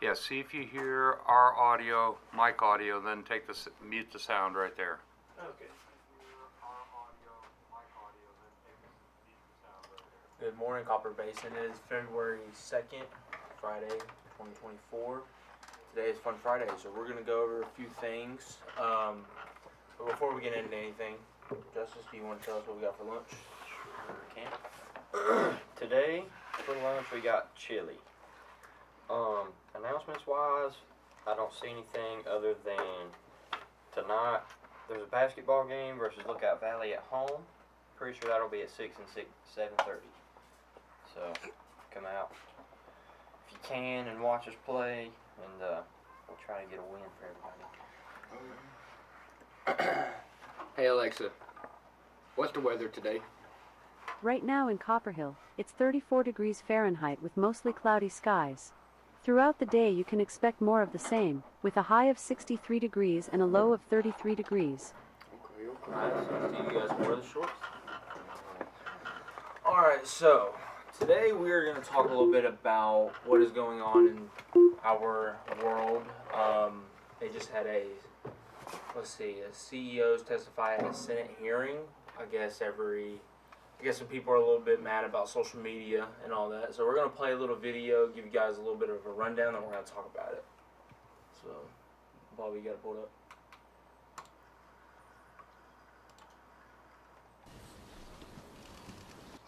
Yeah, see if you hear our audio, mic audio, then mute the sound right there. Okay. Good morning, Copper Basin. It is February 2nd, Friday, 2024. Today is Fun Friday, so we're going to go over a few things. But before we get into anything, Justice, do you want to tell us what we got for lunch? Camp. Today, for lunch, we got chili. Announcements wise, I don't see anything other than tonight there's a basketball game versus Lookout Valley at home. Pretty sure that'll be at 6 and 7:30. So come out if you can and watch us play, and we'll try to get a win for everybody. Hey Alexa, what's the weather today? Right now in Copperhill, it's 34 degrees Fahrenheit with mostly cloudy skies. Throughout the day you can expect more of the same, with a high of 63 degrees and a low of 33 degrees. Okay. Alright, so you guys wear the shorts? Alright, so today we're going to talk a little bit about what is going on in our world. They just had a CEOs testify at a Senate hearing. I guess some people are a little bit mad about social media and all that. So we're going to play a little video, give you guys a little bit of a rundown, and we're going to talk about it. So, Bobby, you got it pulled up?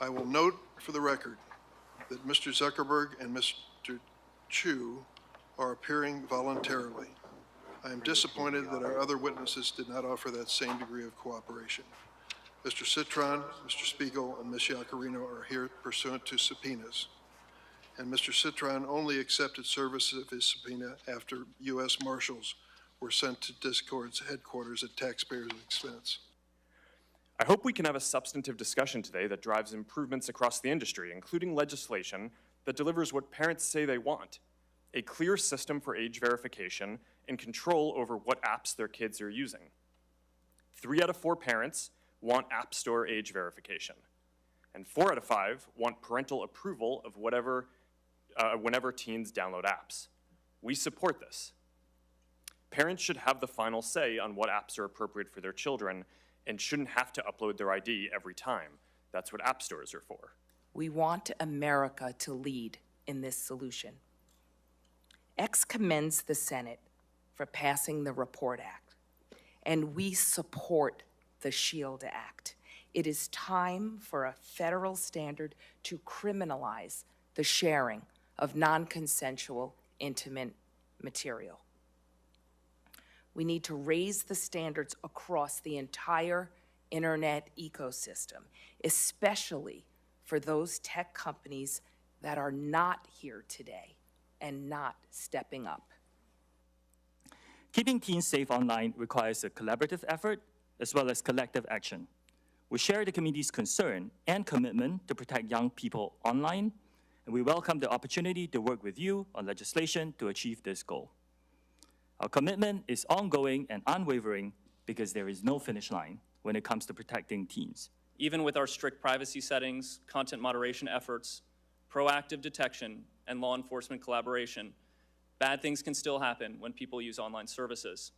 I will note for the record that Mr. Zuckerberg and Mr. Chu are appearing voluntarily. I am disappointed that our other witnesses did not offer that same degree of cooperation. Mr. Citron, Mr. Spiegel, and Ms. Yacarino are here pursuant to subpoenas. And Mr. Citron only accepted service of his subpoena after U.S. Marshals were sent to Discord's headquarters at taxpayers' expense. I hope we can have a substantive discussion today that drives improvements across the industry, including legislation that delivers what parents say they want: a clear system for age verification and control over what apps their kids are using. 3 out of 4 parents want App Store age verification, and 4 out of 5 want parental approval of whenever teens download apps. We support this. Parents should have the final say on what apps are appropriate for their children and shouldn't have to upload their ID every time. That's what app stores are for. We want America to lead in this solution. X commends the Senate for passing the REPORT Act, and we support the SHIELD Act. It is time for a federal standard to criminalize the sharing of non-consensual intimate material. We need to raise the standards across the entire internet ecosystem, especially for those tech companies that are not here today and not stepping up. Keeping teens safe online requires a collaborative effort as well as collective action. We share the community's concern and commitment to protect young people online, and we welcome the opportunity to work with you on legislation to achieve this goal. Our commitment is ongoing and unwavering because there is no finish line when it comes to protecting teens. Even with our strict privacy settings, content moderation efforts, proactive detection, and law enforcement collaboration, bad things can still happen when people use online services.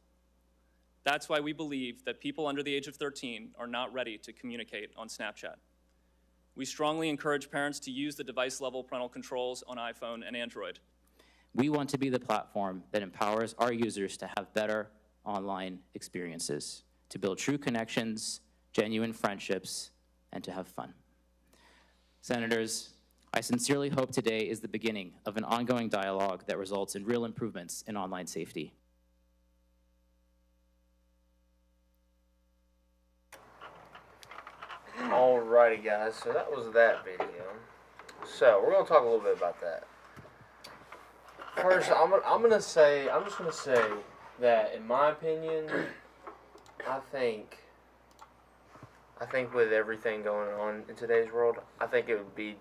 That's why we believe that people under the age of 13 are not ready to communicate on Snapchat. We strongly encourage parents to use the device-level parental controls on iPhone and Android. We want to be the platform that empowers our users to have better online experiences, to build true connections, genuine friendships, and to have fun. Senators, I sincerely hope today is the beginning of an ongoing dialogue that results in real improvements in online safety. Alrighty guys, so that was that video. So we're gonna talk a little bit about that. First, I'm just gonna say that in my opinion, I think I think with everything going on in today's world, I think it would be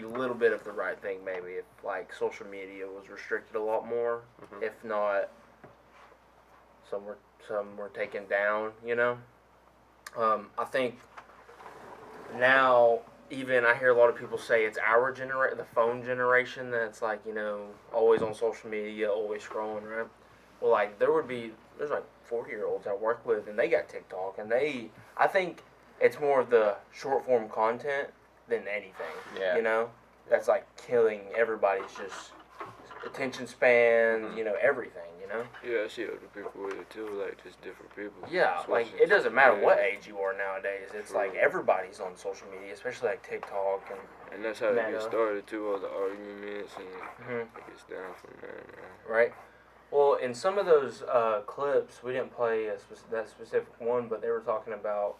a little bit of the right thing maybe if like social media was restricted a lot more. If not, some were taken down. I think now even I hear a lot of people say it's our the phone generation that's like always on social media, always scrolling, right? Well, like there's like 40-year-olds I work with, and they got TikTok, and I think it's more of the short form content than anything. Yeah. That's like killing everybody's just attention span. Everything. Yeah, I see other people with it too, like just different people. Yeah, like it doesn't matter what age you are nowadays. It's like everybody's on social media, especially like TikTok And that's how it Meta. gets started too, all the arguments, and it gets down from there. Right. Well, in some of those clips, we didn't play that specific one, but they were talking about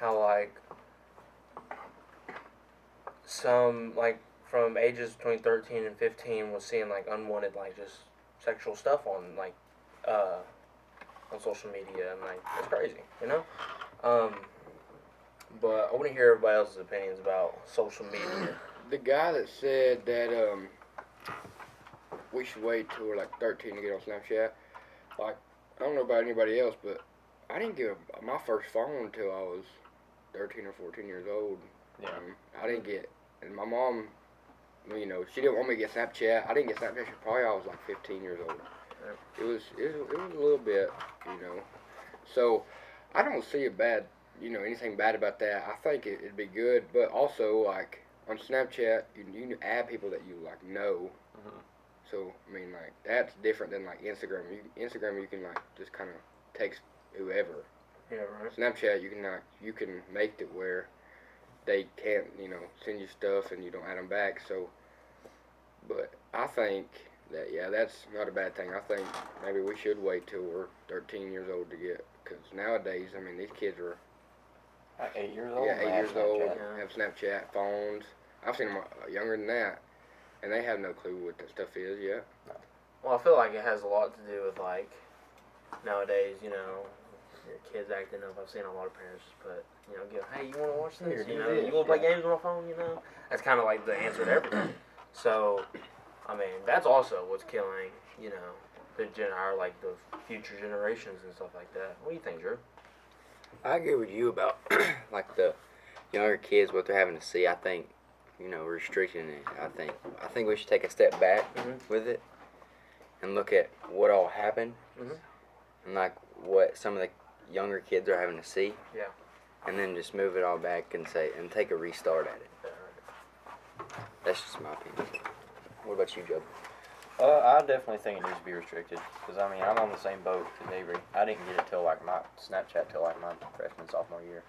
how like some like from ages between 13 and 15 was seeing like unwanted like just sexual stuff on like on social media, and like it's crazy, but I want to hear everybody else's opinions about social media. The guy that said that we should wait till we're like 13 to get on Snapchat, like, I don't know about anybody else, but I didn't get my first phone until I was 13 or 14 years old. Yeah. I didn't get, and my mom, she didn't want me to get Snapchat. I didn't get Snapchat until probably I was like 15 years old. It was a little bit, So I don't see anything bad about that. I think it'd be good, but also like on Snapchat, you can add people that you like know. So I mean, like that's different than like Instagram. Instagram, you can like just kind of text whoever. Yeah, right. Snapchat, you can make it where they can't send you stuff and you don't add them back. So, but I think that that's not a bad thing. I think maybe we should wait till we're 13 years old to get, because nowadays, I mean, these kids are Like 8 years old. yeah, 8 years old, Snapchat. have Snapchat phones. I've seen them younger than that, and they have no clue what that stuff is yet. Well, I feel like it has a lot to do with like nowadays, your kids acting up. I've seen a lot of parents just put, hey, you want to watch this? You want to play games on my phone? That's kind of like the answer to everything. So, I mean, that's also what's killing, like the future generations and stuff like that. What do you think, Drew? I agree with you about like the younger kids, what they're having to see. I think, restricting it. I think we should take a step back with it and look at what all happened and like what some of the younger kids are having to see. Yeah. And then just move it all back and take a restart at it. That's just my opinion. What about you, Joe? I definitely think it needs to be restricted, because I mean, I'm on the same boat as Avery. I didn't get it till like my Snapchat till like my freshman, sophomore year.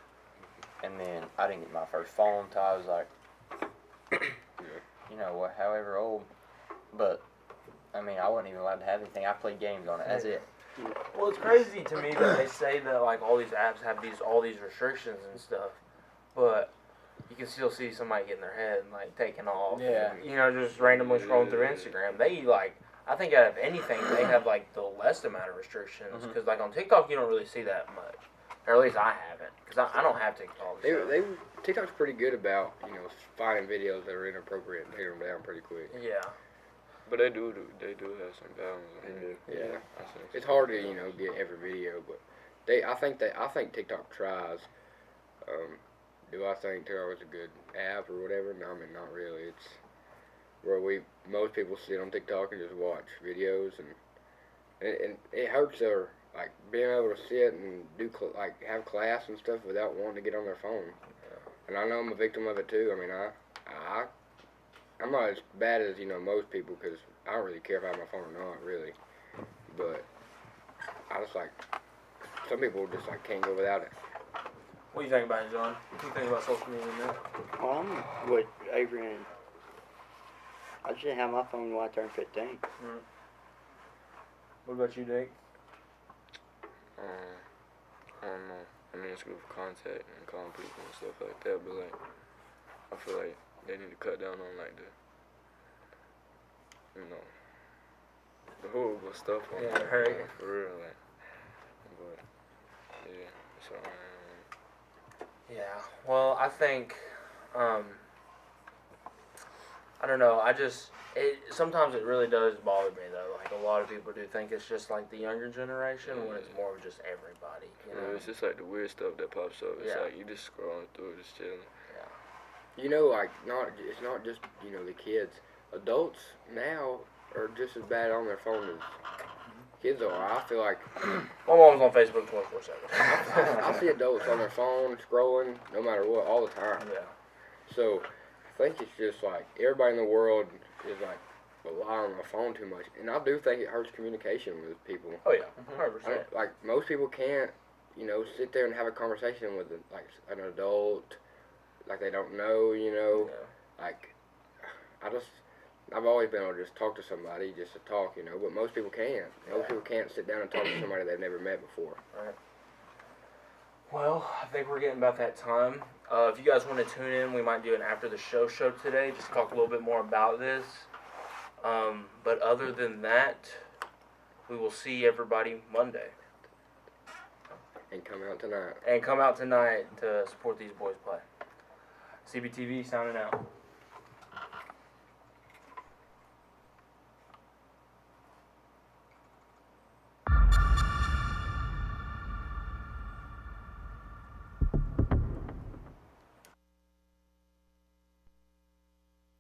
And then I didn't get my first phone till I was like, however old. But, I mean, I wasn't even allowed to have anything. I played games on it, that's it. Well, it's crazy to me that they say that like all these apps have all these restrictions and stuff, but you can still see somebody getting their head and like taking off. Yeah. And, just randomly scrolling through Instagram. They like, I think out of anything, they have like the least amount of restrictions, because like on TikTok you don't really see that much, or at least I haven't, because I don't have TikTok. So. TikTok's pretty good about finding videos that are inappropriate and taking them down pretty quick. Yeah. But they do have some balance. Yeah. It's hard to get every video, but I think TikTok tries. Do I think TikTok is a good app or whatever? No, I mean not really. It's where most people sit on TikTok and just watch videos, and it hurts their like being able to sit and do have class and stuff without wanting to get on their phone. And I know I'm a victim of it too. I mean I'm not as bad as most people, because I don't really care if I have my phone or not really, but I just like some people just like can't go without it. What do you think about it, John? What do you think about social media now? Well, I'm with Avery, and I just didn't have my phone when I turned 15. What about you, Dick? I don't know. I mean, it's good for contact and calling people and stuff like that, but like, I feel like they need to cut down on like the horrible stuff on Yeah, there, right. for real, like. But yeah, so Yeah. Well, I think, I don't know. Sometimes it really does bother me though. Like a lot of people do think it's just like the younger generation when it's more of just everybody. You know? It's just like the weird stuff that pops up. It's Yeah. like you just scrolling through it, just chilling. You know, like it's not just the kids. Adults now are just as bad on their phone as kids are. I feel like My mom's on Facebook 24/7. I see adults on their phone scrolling no matter what all the time. Yeah. So I think it's just like everybody in the world is like relying on their phone too much, and I do think it hurts communication with people. Oh yeah, 100%. Like most people can't, sit there and have a conversation with like an adult, like they don't know, Yeah. like I've always been able to just talk to somebody just to talk, but most people can't. Most people can't sit down and talk to somebody they've never met before. Right. Well, I think we're getting about that time. If you guys want to tune in, we might do an after the show today, just talk a little bit more about this. But other than that, we will see everybody Monday. And come out tonight. And come out tonight to support these boys play. CBTV signing out.